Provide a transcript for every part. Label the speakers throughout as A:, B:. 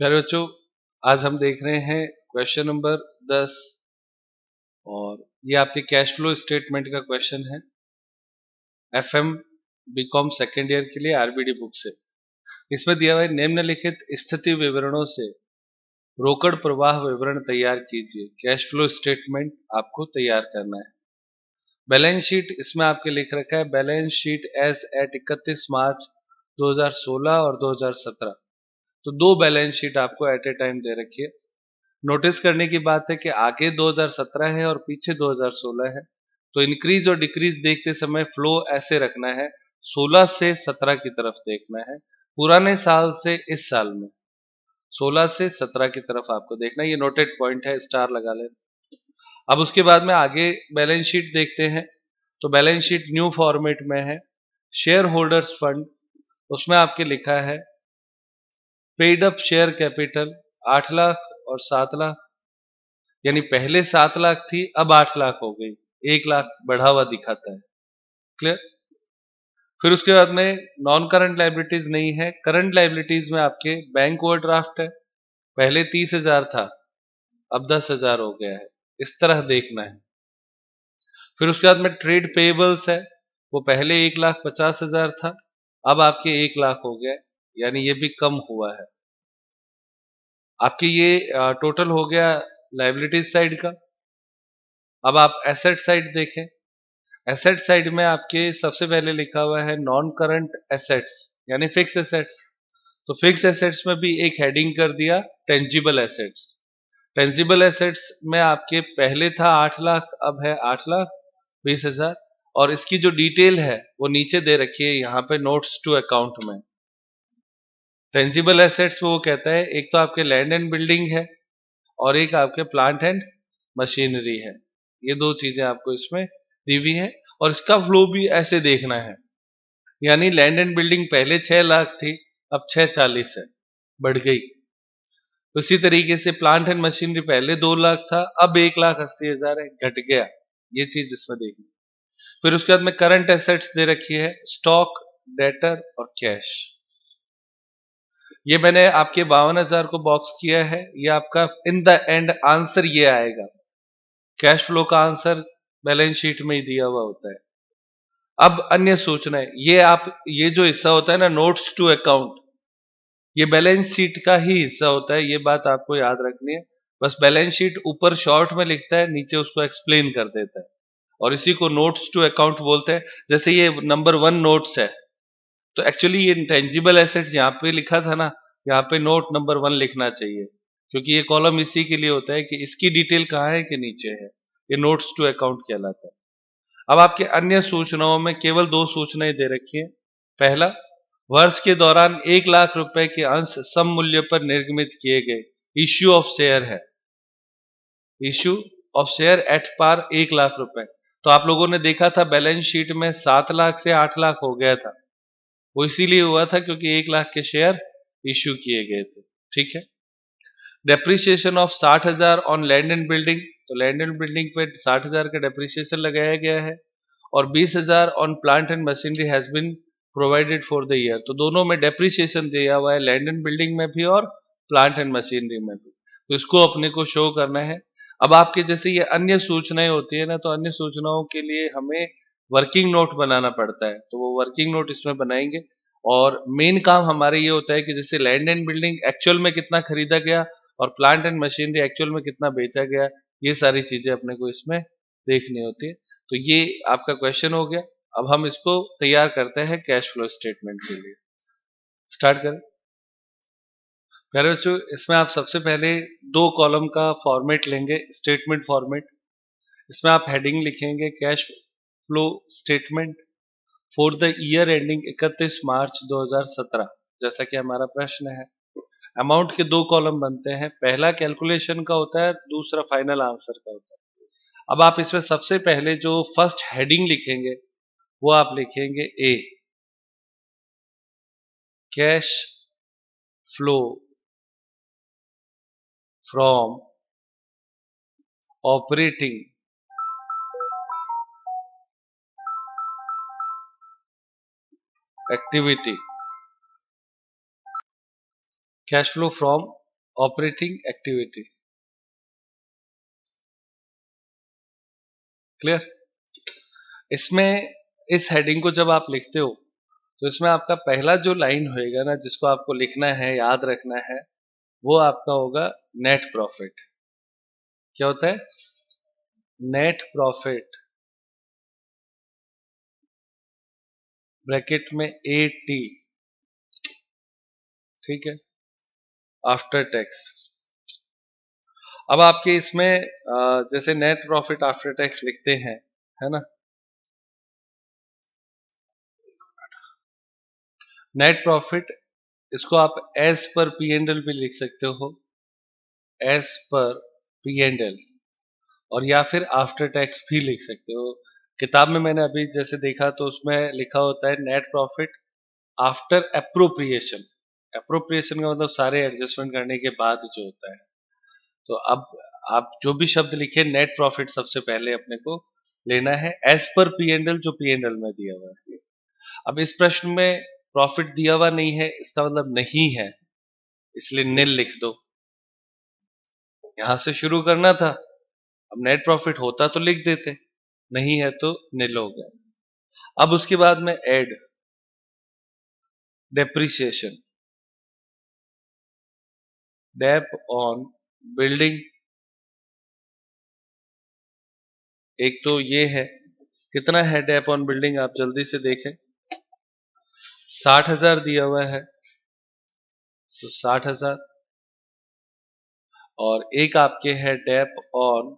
A: प्यारे बच्चों, आज हम देख रहे हैं क्वेश्चन नंबर 10 और ये आपके कैश फ्लो स्टेटमेंट का क्वेश्चन है। एफएम बीकॉम सेकेंड ईयर के लिए आरबीडी बुक से। इसमें दिया हुआ है निम्नलिखित स्थिति विवरणों से रोकड़ प्रवाह विवरण तैयार कीजिए। कैश फ्लो स्टेटमेंट आपको तैयार करना है। बैलेंस शीट इसमें आपके लिख रखा है बैलेंस शीट एज एट 31 मार्च 2016 और 2017। तो दो बैलेंस शीट आपको एट ए टाइम दे रखी है। नोटिस करने की बात है कि आगे 2017 है और पीछे 2016 है, तो इंक्रीज और डिक्रीज देखते समय फ्लो ऐसे रखना है, 16 से 17 की तरफ देखना है, पुराने साल से इस साल में 16 से 17 की तरफ आपको देखना है। ये नोटेड पॉइंट है, स्टार लगा ले। अब उसके बाद में आगे बैलेंस शीट देखते हैं, तो बैलेंस शीट न्यू फॉर्मेट में है। शेयर होल्डर्स फंड, उसमें आपके लिखा है paid up share capital 8 lakh और 7 लाख, यानी पहले 7 लाख थी, अब 8 लाख हो गई, 1 लाख बढ़ा हुआ दिखाता है। क्लियर। फिर उसके बाद में नॉन करंट लाइबिलिटीज नहीं है। करंट लाइबिलिटीज में आपके बैंक ओवरड्राफ्ट है, पहले 30,000 था, अब 10,000 हो गया है, इस तरह देखना है। फिर उसके बाद में ट्रेड पेएबल्स है, वो पहले 1,50,000 था, अब आपके 1 लाख हो गया, यानी ये भी कम हुआ है। आपके ये टोटल हो गया लाइबिलिटीज साइड का। अब आप एसेट साइड देखें। एसेट साइड में आपके सबसे पहले लिखा हुआ है नॉन करंट एसेट्स, यानी फिक्स एसेट्स। तो फिक्स एसेट्स में भी एक हेडिंग कर दिया टेंजिबल एसेट्स। टेंजिबल एसेट्स में आपके पहले था 8 लाख, अब है 8,20,000, और इसकी जो डिटेल है वो नीचे दे रखी है यहाँ पे नोट्स टू अकाउंट में। टेंजिबल एसेट्स वो कहता है एक तो आपके लैंड एंड बिल्डिंग है और एक आपके प्लांट एंड मशीनरी है। ये दो चीजें आपको इसमें दी हुई है और इसका फ्लो भी ऐसे देखना है, यानी लैंड एंड बिल्डिंग पहले 6 लाख थी, अब 640 है, बढ़ गई। उसी तरीके से प्लांट एंड मशीनरी पहले 2 लाख था, अब 1,80,000 है, घट गया। ये चीज इसमें देखनी। फिर उसके बाद में करंट एसेट्स दे रखी है स्टॉक, डेटर और कैश। ये मैंने आपके 52,000 को बॉक्स किया है, ये आपका इन द एंड आंसर ये आएगा। कैश फ्लो का आंसर बैलेंस शीट में ही दिया हुआ होता है। अब अन्य सूचनाएं, ये जो हिस्सा होता है ना नोट्स टू अकाउंट, ये बैलेंस शीट का ही हिस्सा होता है, ये बात आपको याद रखनी है। बस बैलेंस शीट ऊपर शॉर्ट में लिखता है, नीचे उसको एक्सप्लेन कर देता है, और इसी को नोट्स टू अकाउंट बोलते हैं। जैसे ये नंबर 1 नोट्स है, तो एक्चुअली ये इंटेंजिबल एसेट्स यहाँ पे लिखा था ना, यहाँ पे नोट नंबर 1 लिखना चाहिए, क्योंकि ये कॉलम इसी के लिए होता है कि इसकी डिटेल कहाँ है कि नीचे है। ये नोट्स टू अकाउंट कहलाता है। अब आपके अन्य सूचनाओं में केवल 2 सूचनाएं दे रखी है। पहला, वर्ष के दौरान 1 लाख रुपए के अंश सम मूल्य पर निर्गमित किए गए, इश्यू ऑफ शेयर है। Issue of share at par 1 lakh रुपए। तो आप लोगों ने देखा था बैलेंस शीट में 7 लाख से 8 लाख हो गया था, वो इसीलिए हुआ था क्योंकि 1 लाख के शेयर इश्यू किए गए थे। ठीक है। Depreciation of 60,000 on land and building, तो लैंड एंड बिल्डिंग पे 60,000 का डेप्रिसिएशन लगाया गया है, और 20,000 on plant and machinery has been provided for the year. तो दोनों में डेप्रिसिएशन दिया हुआ है, लैंड एंड बिल्डिंग में भी और प्लांट एंड मशीनरी में भी, तो इसको अपने को शो करना है। अब आपके जैसे ये अन्य सूचनाएं होती है ना, तो अन्य सूचनाओं के लिए हमें वर्किंग नोट बनाना पड़ता है, तो वो वर्किंग नोट इसमें बनाएंगे। और मेन काम हमारे ये होता है कि जैसे लैंड एंड बिल्डिंग एक्चुअल में कितना खरीदा गया और प्लांट एंड मशीनरी एक्चुअल में कितना बेचा गया, ये सारी चीजें अपने को इसमें देखनी होती है। तो ये आपका क्वेश्चन हो गया। अब हम इसको तैयार करते हैं कैश फ्लो स्टेटमेंट के लिए। स्टार्ट करें। प्यारे बच्चों, इसमें आप सबसे पहले 2 कॉलम का फॉर्मेट लेंगे, स्टेटमेंट फॉर्मेट। इसमें आप हेडिंग लिखेंगे cash flow statement for the year ending 31 मार्च 2017, जैसा कि हमारा प्रश्न है। अमाउंट के 2 कॉलम बनते हैं, पहला कैलकुलेशन का होता है, दूसरा फाइनल आंसर का होता है। अब आप इसमें सबसे पहले जो फर्स्ट हेडिंग लिखेंगे वो आप लिखेंगे A, cash flow from operating activity. Cash flow from operating activity. Clear? इसमें इस हेडिंग को जब आप लिखते हो तो इसमें आपका पहला जो लाइन होएगा ना, जिसको आपको लिखना है, याद रखना है, वो आपका होगा नेट प्रॉफिट। क्या होता है? नेट प्रॉफिट, ब्रैकेट में AT, ठीक है, आफ्टर टैक्स। अब आपके इसमें जैसे नेट प्रॉफिट आफ्टर टैक्स लिखते हैं, है ना, नेट प्रॉफिट, इसको आप एज पर P&L भी लिख सकते हो, एज पर P&L, और या फिर आफ्टर टैक्स भी लिख सकते हो। किताब में मैंने अभी जैसे देखा तो उसमें लिखा होता है net profit after appropriation. Appropriation का मतलब सारे एडजस्टमेंट करने के बाद जो होता है। तो अब आप जो भी शब्द लिखे, नेट प्रॉफिट सबसे पहले अपने को लेना है एज पर P&L, जो P&L में दिया हुआ है। अब इस प्रश्न में प्रॉफिट दिया हुआ नहीं है, इसका मतलब नहीं है, इसलिए नील लिख दो। यहां से शुरू करना था, अब नेट प्रॉफिट होता तो लिख देते, नहीं है तो नील हो गया। अब उसके बाद में add depreciation, dep on building. एक तो ये है, कितना है डेप ऑन बिल्डिंग, आप जल्दी से देखें, 60,000 दिया हुआ है, तो 60,000। और एक आपके है dep on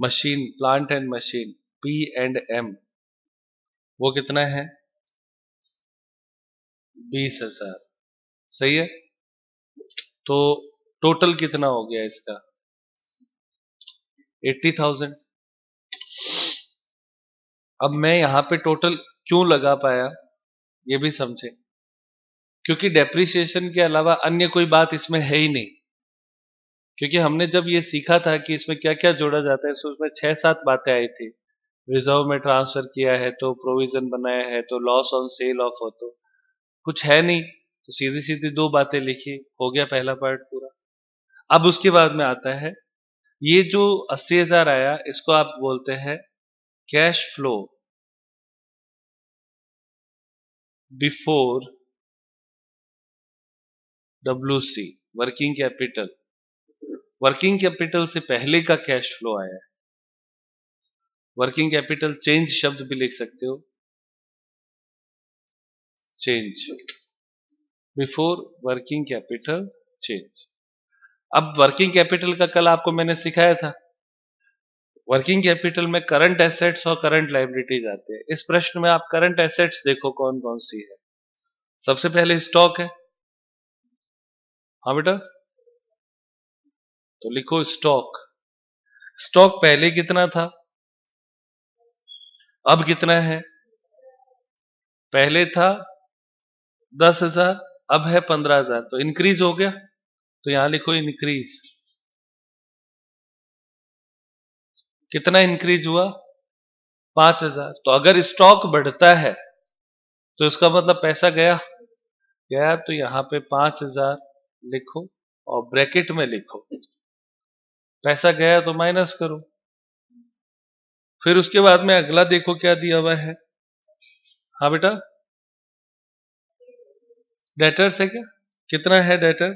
A: machine, plant and machine, P&M, वो कितना है? 20,000। सही है। तो टोटल कितना हो गया इसका? 80,000। अब मैं यहाँ पे टोटल क्यों लगा पाया, ये भी समझे, क्योंकि डेप्रिसिएशन के अलावा अन्य कोई बात इसमें है ही नहीं। क्योंकि हमने जब ये सीखा था कि इसमें क्या क्या जोड़ा जाता है, उसमें 6-7 बातें आई थी। रिजर्व में ट्रांसफर किया है तो, प्रोविजन बनाया है तो, लॉस ऑन सेल ऑफ हो तो, कुछ है नहीं, तो सीधी सीधी 2 बातें लिखी, हो गया पहला पार्ट पूरा। अब उसके बाद में आता है ये जो 80,000 आया, इसको आप बोलते हैं cash flow before WC, working capital. Working capital से पहले का कैश फ्लो आया है। वर्किंग कैपिटल चेंज शब्द भी लिख सकते हो, change, before working capital change. अब वर्किंग कैपिटल का कल आपको मैंने सिखाया था, वर्किंग कैपिटल में करंट एसेट्स और करंट लायबिलिटीज आते हैं। इस प्रश्न में आप करंट एसेट्स देखो कौन कौन सी है। सबसे पहले स्टॉक है, हाँ बेटा, तो लिखो स्टॉक। स्टॉक पहले कितना था, अब कितना है? पहले था 10,000, अब है 15,000, तो इंक्रीज हो गया, तो यहां लिखो इंक्रीज। कितना इंक्रीज हुआ? 5,000। तो अगर स्टॉक बढ़ता है तो इसका मतलब पैसा गया, गया, तो यहां पे 5,000 लिखो और ब्रैकेट में लिखो, पैसा गया तो माइनस करो। फिर उसके बाद में अगला देखो क्या दिया हुआ है, हाँ बेटा, डेटर्स है क्या? कितना है डेटर?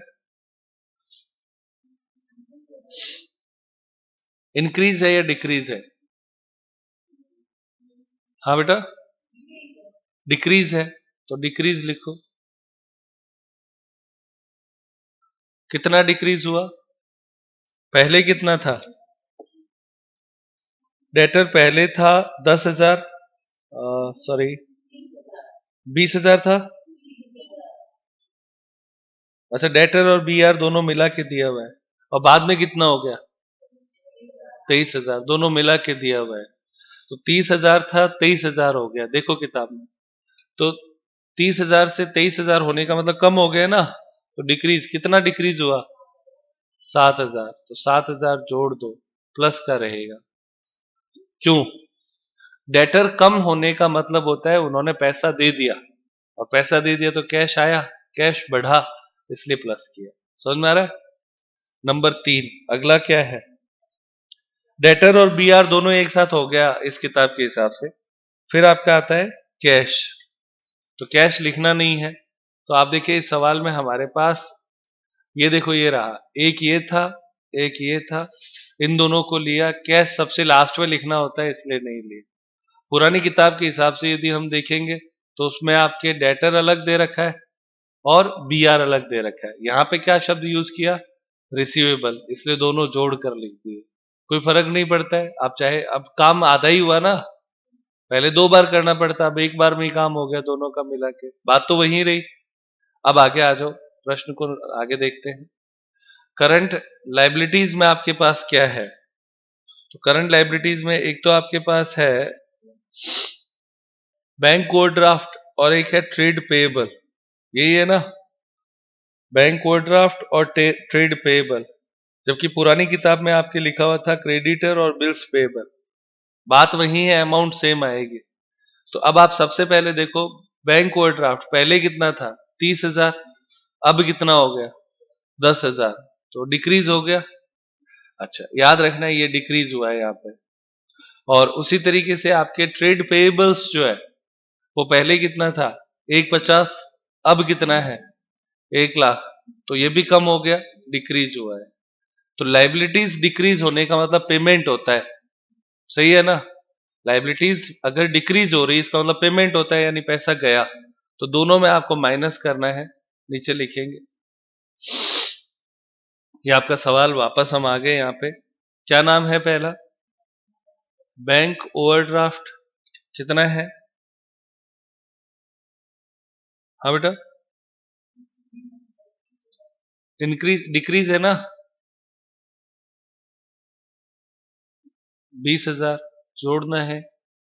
A: इंक्रीज है या डिक्रीज है? हाँ बेटा, डिक्रीज है, तो डिक्रीज लिखो। कितना डिक्रीज हुआ? पहले कितना था? डेटर पहले था 10,000, सॉरी 20,000 था। अच्छा, डेटर और BR दोनों मिला के दिया हुआ है, और बाद में कितना हो गया? 23,000, दोनों मिला के दिया हुआ है। तो 30,000 था, 23,000 हो गया, देखो किताब में। तो 30,000 से 23,000 होने का मतलब कम हो गया ना, तो डिक्रीज, कितना डिक्रीज हुआ? 7,000। तो 7,000 जोड़ दो, प्लस का रहेगा। क्यों? डेटर कम होने का मतलब होता है उन्होंने पैसा दे दिया, और पैसा दे दिया तो कैश आया, कैश बढ़ा, इसलिए प्लस किया। समझ में आ रहा है? नंबर 3 अगला क्या है? डेटर और बी आर दोनों एक साथ हो गया इस किताब के हिसाब से। फिर आपका आता है कैश। तो कैश लिखना नहीं है, तो आप देखिए इस सवाल में हमारे पास ये देखो ये रहा, एक ये था एक ये था, इन दोनों को लिया। कैश सबसे लास्ट में लिखना होता है इसलिए नहीं लिया। पुरानी किताब के हिसाब से यदि हम देखेंगे तो उसमें आपके डेटर अलग दे रखा है और बी आर अलग दे रखा है। यहाँ पे क्या शब्द यूज किया? रिसीवेबल, इसलिए दोनों जोड़ कर लिख दिए। कोई फर्क नहीं पड़ता है, आप चाहे, अब काम आधा ही हुआ ना, पहले 2 बार करना पड़ता, अब एक बार में ही काम हो गया दोनों का मिला के, बात तो वही रही। अब आगे आ जाओ, प्रश्न को आगे देखते हैं। करंट लाइबिलिटीज में आपके पास क्या है? तो करंट लाइबिलिटीज में एक तो आपके पास है बैंक ओवरड्राफ्ट और एक है ट्रेड पेएबल। यही है ना, बैंक ओवरड्राफ्ट और ट्रेड पेएबल। जबकि पुरानी किताब में आपके लिखा हुआ था क्रेडिटर और बिल्स पेएबल। बात वही है, अमाउंट सेम आएगी। तो अब आप सबसे पहले देखो, बैंक ओवरड्राफ्ट पहले कितना था? 30,000। अब कितना हो गया? 10,000। तो डिक्रीज हो गया। अच्छा, याद रखना ये डिक्रीज हुआ है यहाँ पे। और उसी तरीके से आपके ट्रेड पेएबल्स जो है वो पहले कितना था? 150। अब कितना है? 1,00,000। तो ये भी कम हो गया, डिक्रीज हुआ है। तो लाइबिलिटीज डिक्रीज होने का मतलब पेमेंट होता है, सही है ना? लाइबिलिटीज अगर डिक्रीज हो रही है इसका मतलब पेमेंट होता है, यानी पैसा गया। तो दोनों में आपको माइनस करना है, नीचे लिखेंगे। ये आपका सवाल, वापस हम आ गए यहाँ पे। क्या नाम है पहला? बैंक ओवरड्राफ्ट कितना है? हाँ बेटा, इंक्रीज डिक्रीज है ना, 20,000 जोड़ना है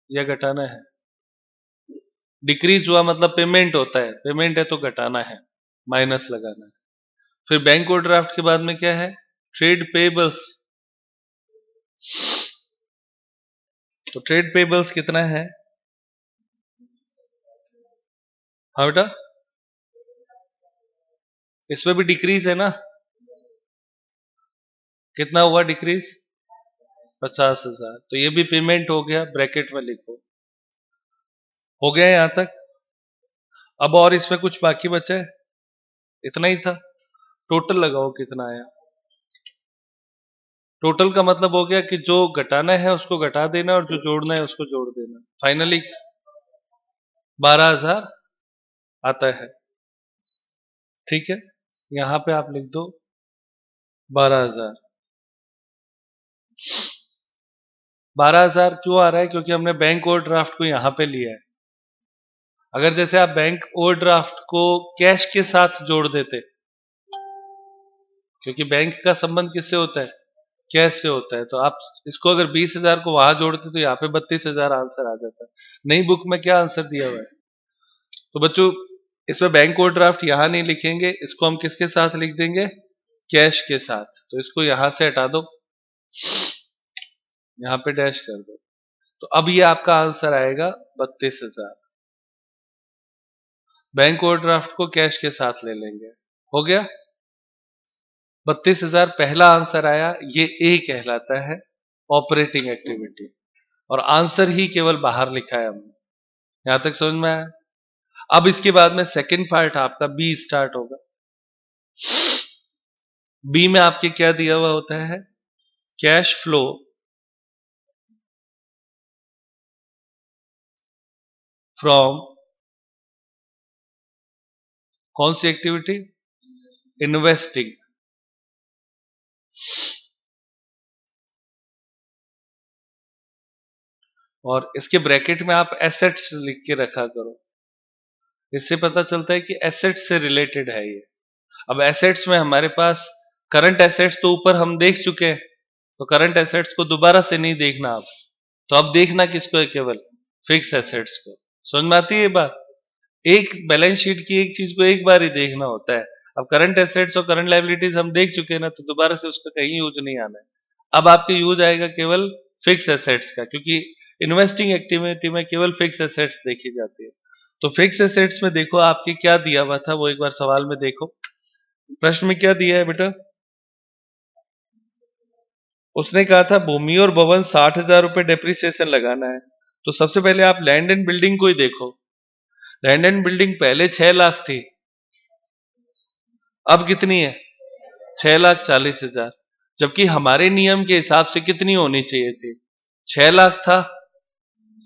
A: या घटाना है? डिक्रीज हुआ मतलब पेमेंट होता है, पेमेंट है तो घटाना है, माइनस लगाना है। फिर बैंक ओवरड्राफ्ट के बाद में क्या है? Trade payables. तो ट्रेड पेबल्स कितना है? हाँ बेटा, इसमें भी डिक्रीज है ना, कितना हुआ डिक्रीज? 50,000। तो ये भी पेमेंट हो गया, ब्रैकेट में लिखो। हो गया यहां तक? अब और इसमें कुछ बाकी बचा है? इतना ही था। टोटल लगाओ कितना आया। टोटल का मतलब हो गया कि जो घटाना है उसको घटा देना और जो जोड़ना है उसको जोड़ देना। फाइनली 12,000 आता है। ठीक है, यहां पे आप लिख दो 12,000। 12,000 क्यों आ रहा है? क्योंकि हमने बैंक ओवरड्राफ्ट को यहां पे लिया है। अगर जैसे आप बैंक ओवरड्राफ्ट को कैश के साथ जोड़ देते, क्योंकि बैंक का संबंध किससे होता है? कैश से होता है। तो आप इसको अगर 20,000 को वहां जोड़ते तो यहाँ पे 32,000 आंसर आ जाता है। नई बुक में क्या आंसर दिया हुआ है? तो बच्चों, इसमें बैंक ओवरड्राफ्ट यहां नहीं लिखेंगे, इसको हम किसके साथ लिख देंगे? कैश के साथ। तो इसको यहां से हटा दो, यहां पे डैश कर दो। तो अब ये आपका आंसर आएगा 32,000। बैंक ओवरड्राफ्ट को कैश के साथ ले लेंगे, हो गया 32,000 पहला आंसर आया। ये ए कहलाता है ऑपरेटिंग एक्टिविटी, और आंसर ही केवल बाहर लिखा है हमने। यहां तक समझ में आया? अब इसके बाद में सेकंड पार्ट आपका बी स्टार्ट होगा। बी में आपके क्या दिया हुआ होता है? कैश फ्लो फ्रॉम कौन सी एक्टिविटी? इन्वेस्टिंग। और इसके ब्रैकेट में आप एसेट्स लिख के रखा करो, इससे पता चलता है कि एसेट्स से रिलेटेड है ये। अब एसेट्स में हमारे पास करंट एसेट्स तो ऊपर हम देख चुके हैं, तो करंट एसेट्स को दोबारा से नहीं देखना आप। तो अब देखना किसको है? केवल फिक्स एसेट्स को। समझ में आती है ये बात? एक बैलेंस शीट की एक चीज को एक बार ही देखना होता है। अब करंट एसेट्स और करंट लायबिलिटीज हम देख चुके हैं ना, तो दोबारा से उसका कहीं यूज नहीं आना है। अब आपके यूज आएगा केवल फिक्स एसेट्स का, क्योंकि इन्वेस्टिंग एक्टिविटी में केवल फिक्स एसेट्स देखी जाती है। तो फिक्स एसेट्स में देखो आपके क्या दिया हुआ था, वो एक बार सवाल में देखो। प्रश्न में क्या दिया है बेटा? उसने कहा था भूमि और भवन 60,000 रुपए डेप्रिसिएशन लगाना है। तो सबसे पहले आप लैंड एंड बिल्डिंग को ही देखो। लैंड एंड बिल्डिंग पहले 6 लाख थी, अब कितनी है? 6,40,000। जबकि हमारे नियम के हिसाब से कितनी होनी चाहिए थी? 6 लाख था,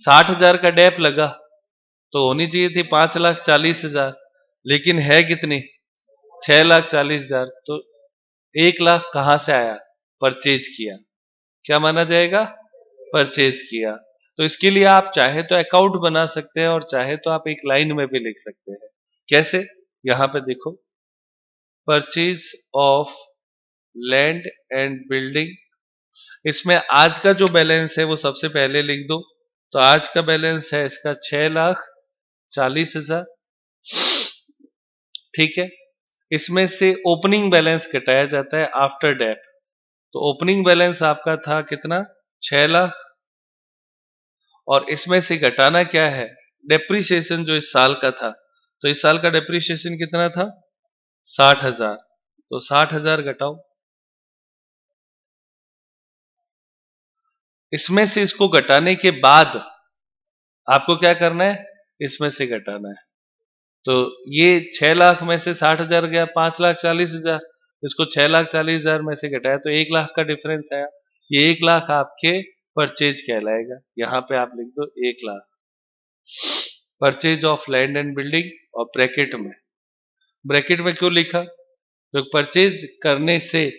A: 60,000 का डेप लगा तो होनी चाहिए थी 5,40,000। लेकिन है कितनी? 6,40,000। तो 1 लाख कहां से आया? परचेज किया। क्या माना जाएगा? परचेज किया। तो इसके लिए आप चाहे तो अकाउंट बना सकते हैं और चाहे तो आप एक लाइन में भी लिख सकते हैं। कैसे? यहां पे देखो, purchase of land and building, इसमें आज का जो बैलेंस है वो सबसे पहले लिख दो। तो आज का बैलेंस है इसका 6,40,000। ठीक है। इसमें से ओपनिंग बैलेंस घटाया जाता है आफ्टर डेप। तो ओपनिंग बैलेंस आपका था कितना? 6 लाख। और इसमें से घटाना क्या है? डेप्रिसिएशन जो इस साल का था। तो इस साल का डेप्रिसिएशन कितना था? 60,000। तो 60,000 घटाओ, इसमें से इसको घटाने के बाद आपको क्या करना है? इसमें से घटाना है। तो ये 6 लाख में से 60,000 गया, 5,40,000। इसको 6,40,000 में से घटाया तो 1 लाख का डिफरेंस आया। ये 1 लाख आपके परचेज कहलाएगा। यहां पे आप लिख दो 1 lakh, purchase of land and building. और ब्रैकेट में क्यों लिखा? तो परचेज करने से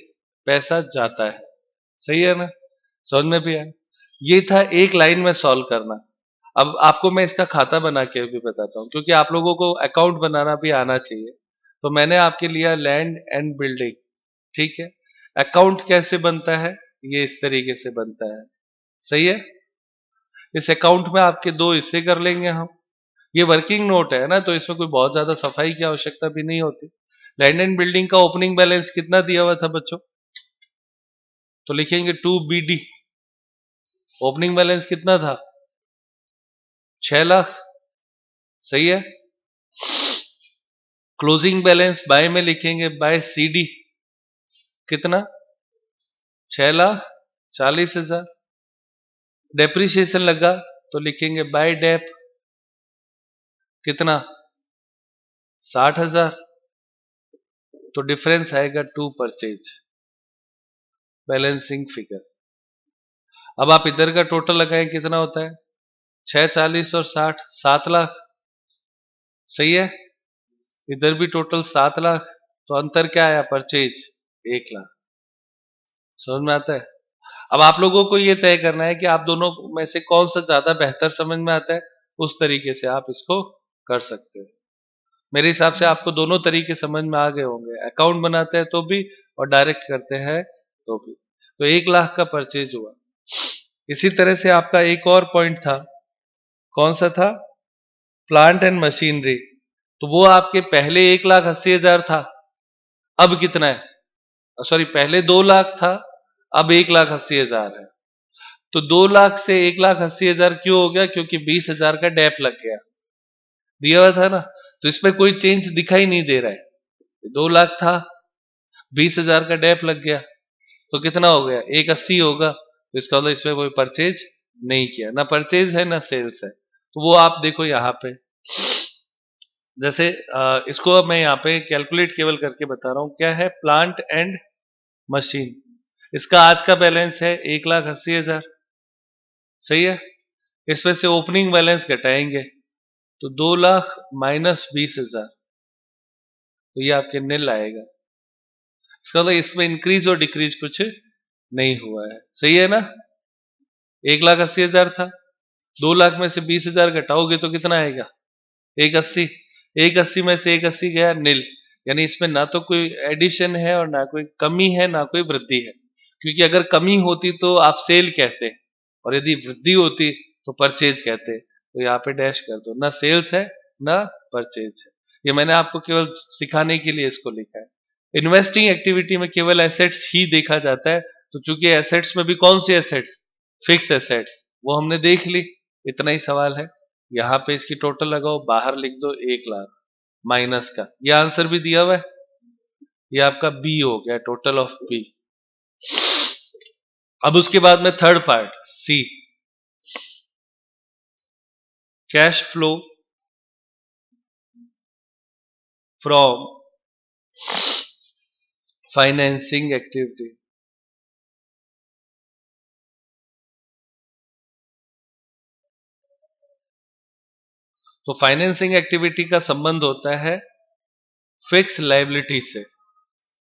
A: पैसा जाता है। सही है ना? समझ में भी आया? ये था एक लाइन में सॉल्व करना। अब आपको मैं इसका खाता बना के भी बताता हूँ, क्योंकि आप लोगों को अकाउंट बनाना भी आना चाहिए। तो मैंने आपके लिया लैंड एंड बिल्डिंग। ठीक है। अकाउंट कैसे बनता है? ये इस तरीके से बनता है। सही है। इस अकाउंट में आपके दो हिस्से कर लेंगे हम। ये वर्किंग नोट है ना, तो इसमें कोई बहुत ज्यादा सफाई की आवश्यकता भी नहीं होती। लैंड एंड बिल्डिंग का ओपनिंग बैलेंस कितना दिया हुआ था बच्चों? तो लिखेंगे 2BD। ओपनिंग बैलेंस कितना था? 6 लाख। सही है। क्लोजिंग बैलेंस बाय में लिखेंगे बाय CD। कितना? 6,40,000। डेप्रिसिएशन लगा तो लिखेंगे बाय डेप। कितना? 60,000। तो डिफरेंस आएगा टू परचेज, बैलेंसिंग फिगर। अब आप इधर का टोटल लगाएं, कितना होता है? 6,40 और 60, 7 लाख। सही है। इधर भी टोटल 7 लाख। तो अंतर क्या आया? परचेज 1 लाख। समझ में आता है? अब आप लोगों को ये तय करना है कि आप दोनों में से कौन सा ज्यादा बेहतर समझ में आता है। उस तरीके से आप इसको कर सकते हो। मेरे हिसाब से आपको दोनों तरीके समझ में आ गए होंगे। अकाउंट बनाते हैं तो भी, और डायरेक्ट करते हैं तो भी। तो 1 लाख का परचेज हुआ। इसी तरह से आपका एक और पॉइंट था, कौन सा था? Plant and machinery. तो वो आपके पहले 1,80,000 था, अब कितना है? सॉरी, पहले 2 लाख था, अब 1,80,000 है। तो 2 लाख से 1,80,000 क्यों हो गया? क्योंकि 20,000 का डेप लग गया। दिया हुआ था ना। तो इसमें कोई चेंज दिखाई नहीं दे रहा है। 2 लाख था, 20,000 का डेप लग गया, तो कितना हो गया? 1,80 होगा। तो इसका मतलब इसमें कोई परचेज नहीं किया, ना परचेज है ना सेल्स है। तो वो आप देखो यहाँ पे, जैसे इसको अब मैं यहाँ पे कैलकुलेट केवल करके बता रहा हूँ। क्या है? Plant and machine. इसका आज का बैलेंस है 1,80,000। सही है। इसमें से ओपनिंग बैलेंस घटाएंगे तो 2 लाख माइनस 20,000, तो ये आपके नील आएगा। इसका मतलब इसमें इंक्रीज और डिक्रीज कुछ नहीं हुआ है। सही है ना? 1,80,000 था, 2 लाख में से 20,000 घटाओगे तो कितना आएगा? 1,80। 1,80 में से 1,80 गया नील। यानी इसमें ना तो कोई एडिशन है और ना कोई कमी है ना कोई वृद्धि है। क्योंकि अगर कमी होती तो आप सेल कहते, और यदि वृद्धि होती तो परचेज कहते। तो यहाँ पे डैश कर दो, ना सेल्स है ना परचेज है। ये मैंने आपको केवल सिखाने के लिए इसको लिखा है। इन्वेस्टिंग एक्टिविटी में केवल एसेट्स ही देखा जाता है। तो चूंकि एसेट्स में भी कौन सी एसेट्स? फिक्स एसेट्स, वो हमने देख ली। इतना ही सवाल है। यहाँ पे इसकी टोटल लगाओ, बाहर लिख दो 1 लाख माइनस का। ये आंसर भी दिया हुआ है। ये आपका बी हो गया, टोटल ऑफ बी। अब उसके बाद में third part C, cash flow from financing activity. तो फाइनेंसिंग एक्टिविटी का संबंध होता है फिक्स लायबिलिटी से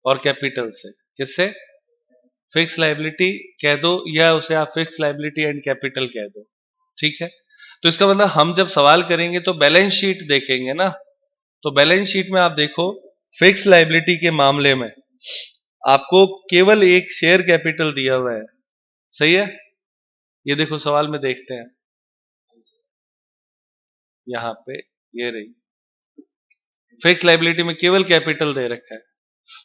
A: और कैपिटल से। किससे? फिक्स लायबिलिटी कह दो या उसे आप फिक्स लायबिलिटी एंड कैपिटल कह दो, ठीक है। तो इसका मतलब हम जब सवाल करेंगे तो बैलेंस शीट देखेंगे ना, तो बैलेंस शीट में आप देखो फिक्स लायबिलिटी के मामले में आपको केवल एक शेयर कैपिटल दिया हुआ है, सही है। ये देखो सवाल में देखते हैं, यहां पे ये रही फिक्स लायबिलिटी में केवल कैपिटल दे रखा है।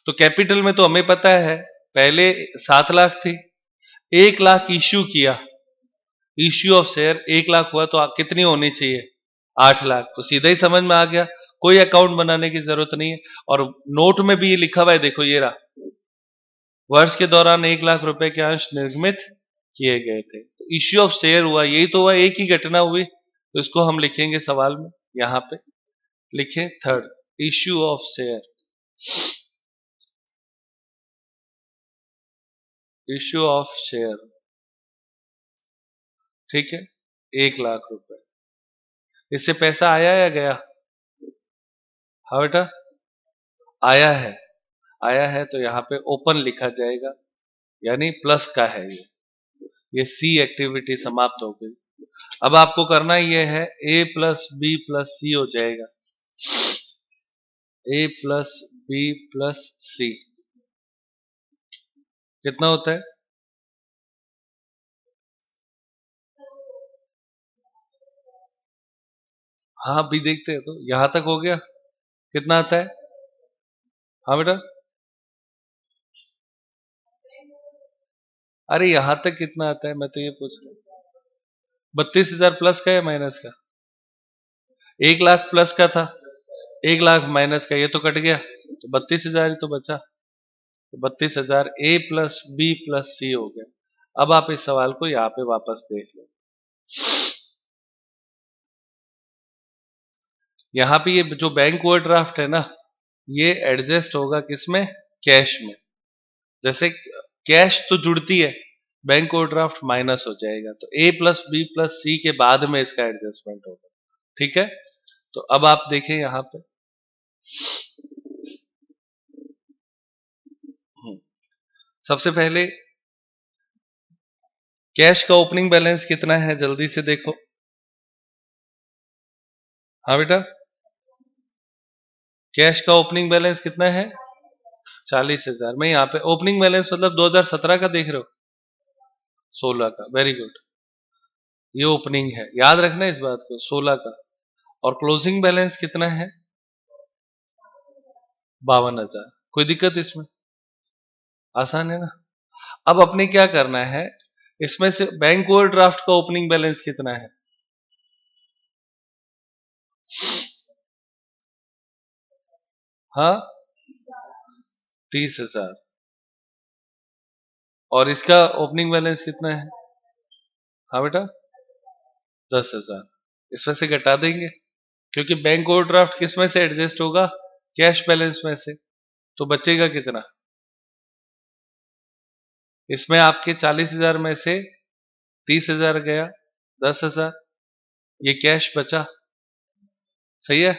A: तो कैपिटल में तो हमें पता है पहले 7 लाख थी, 1 लाख इश्यू किया, इश्यू ऑफ शेयर 1 लाख हुआ तो कितनी होनी चाहिए? 8 लाख। तो सीधा ही समझ में आ गया, कोई अकाउंट बनाने की जरूरत नहीं है। और नोट में भी ये लिखा हुआ है, देखो ये रहा, वर्ष के दौरान 1 लाख रुपए के अंश निर्मित किए गए थे। तो इश्यू ऑफ शेयर हुआ, यही तो हुआ, एक ही घटना हुई, तो इसको हम लिखेंगे सवाल में, यहां पे लिखे third, issue of share, issue of share, ठीक है, 1 लाख रुपए। इससे पैसा आया या गया? हाँ बेटा, आया है, आया है, तो यहाँ पे ओपन लिखा जाएगा, यानी प्लस का है ये सी एक्टिविटी समाप्त हो गई। अब आपको करना ये है ए प्लस बी प्लस सी हो जाएगा, ए प्लस बी प्लस सी कितना होता है? हाँ अभी देखते हैं, तो यहां तक हो गया, कितना आता है? हाँ बेटा, अरे यहां तक कितना आता है मैं तो ये पूछ रहा हूँ। 32,000 प्लस का या माइनस का? 1 लाख प्लस का था, 1 लाख माइनस का, ये तो कट गया, तो 32,000 ही तो बचा। तो 32,000 ए प्लस बी प्लस सी हो गया। अब आप इस सवाल को यहाँ पे वापस देख लो, यहाँ पे ये जो बैंक ओवरड्राफ्ट है ना, ये एडजस्ट होगा किसमें? कैश में। जैसे कैश तो जुड़ती है, बैंक ओवरड्राफ्ट माइनस हो जाएगा, तो ए प्लस बी प्लस सी के बाद में इसका एडजस्टमेंट होगा, ठीक है। तो अब आप देखें यहाँ पे, सबसे पहले कैश का ओपनिंग बैलेंस कितना है जल्दी से देखो। हाँ बेटा, कैश का ओपनिंग बैलेंस कितना है? 40,000। मैं यहाँ पे ओपनिंग बैलेंस मतलब 2017 का देख रहे हो? 16 का, वेरी गुड। ये ओपनिंग है, याद रखना इस बात को, 16 का। और क्लोजिंग बैलेंस कितना है? 52,000। कोई दिक्कत इसमें? आसान है ना। अब अपने क्या करना है, इसमें से बैंक ओवरड्राफ्ट का ओपनिंग बैलेंस कितना है? हाँ, 30,000। और इसका ओपनिंग बैलेंस कितना है? हाँ बेटा, 10,000। इसमें से घटा देंगे, क्योंकि बैंक ओवरड्राफ्ट किस में से एडजस्ट होगा? कैश बैलेंस में से। तो बचेगा कितना? इसमें आपके 40,000 में से 30,000 गया, 10,000, ये कैश बचा, सही है,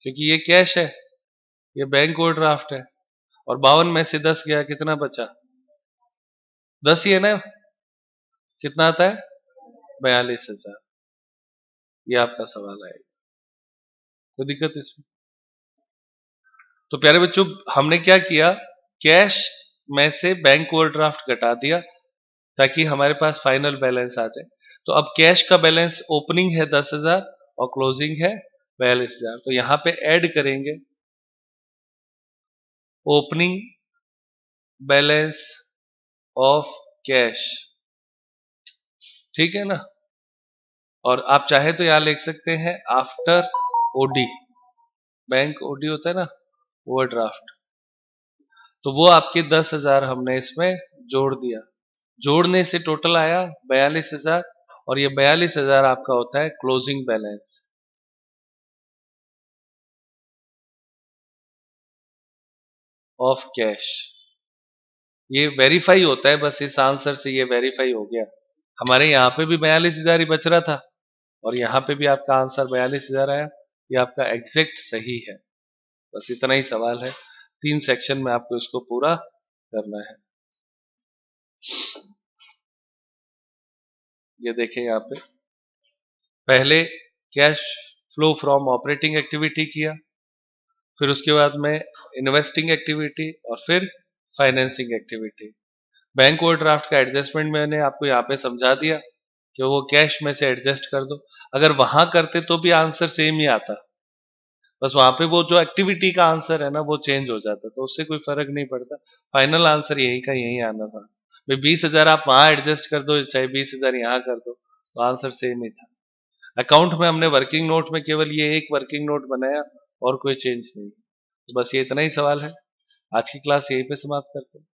A: क्योंकि ये कैश है, ये बैंक ओवरड्राफ्ट है। और 52 में से 10 गया, कितना बचा? 10 ही है ना। कितना आता है? 42,000। ये आपका सवाल आएगा, कोई दिक्कत इसमें? तो प्यारे बच्चों, हमने क्या किया, कैश में से बैंक ओवरड्राफ्ट घटा दिया ताकि हमारे पास फाइनल बैलेंस आ जाए। तो अब कैश का बैलेंस ओपनिंग है 10,000 और क्लोजिंग है 42,000। तो यहां पे ऐड करेंगे ओपनिंग बैलेंस ऑफ कैश, ठीक है ना। और आप चाहे तो यहां लिख सकते हैं आफ्टर ओडी, बैंक ओडी होता है ना, ओवरड्राफ्ट, तो वो आपके 10,000 हमने इसमें जोड़ दिया। जोड़ने से टोटल आया 42,000, और ये 42,000 आपका होता है क्लोजिंग बैलेंस ऑफ कैश। ये वेरीफाई होता है, बस इस आंसर से ये वेरीफाई हो गया। हमारे यहाँ पे भी 42,000 ही बच रहा था, और यहाँ पे भी आपका आंसर 42,000 आया। ये आपका एग्जैक्ट सही है। बस इतना ही सवाल है, 3 सेक्शन में आपको इसको पूरा करना है। ये देखें यहाँ पे, पहले cash flow from operating activity किया, फिर उसके बाद में इन्वेस्टिंग एक्टिविटी, और फिर फाइनेंसिंग एक्टिविटी। बैंक ओवरड्राफ्ट का एडजस्टमेंट मैंने आपको यहाँ पे समझा दिया कि वो कैश में से एडजस्ट कर दो। अगर वहां करते तो भी आंसर सेम ही आता, बस वहां पे वो जो एक्टिविटी का आंसर है ना वो चेंज हो जाता, तो उससे कोई फर्क नहीं पड़ता। फाइनल आंसर यही का यही आना था। भाई 20,000 आप वहां एडजस्ट कर दो, चाहे 20,000 यहाँ कर दो, तो आंसर सेम ही था। अकाउंट में हमने वर्किंग नोट में केवल ये एक वर्किंग नोट बनाया, और कोई चेंज नहीं। तो बस ये इतना ही सवाल है। आज की क्लास यहीं पे समाप्त करते हैं।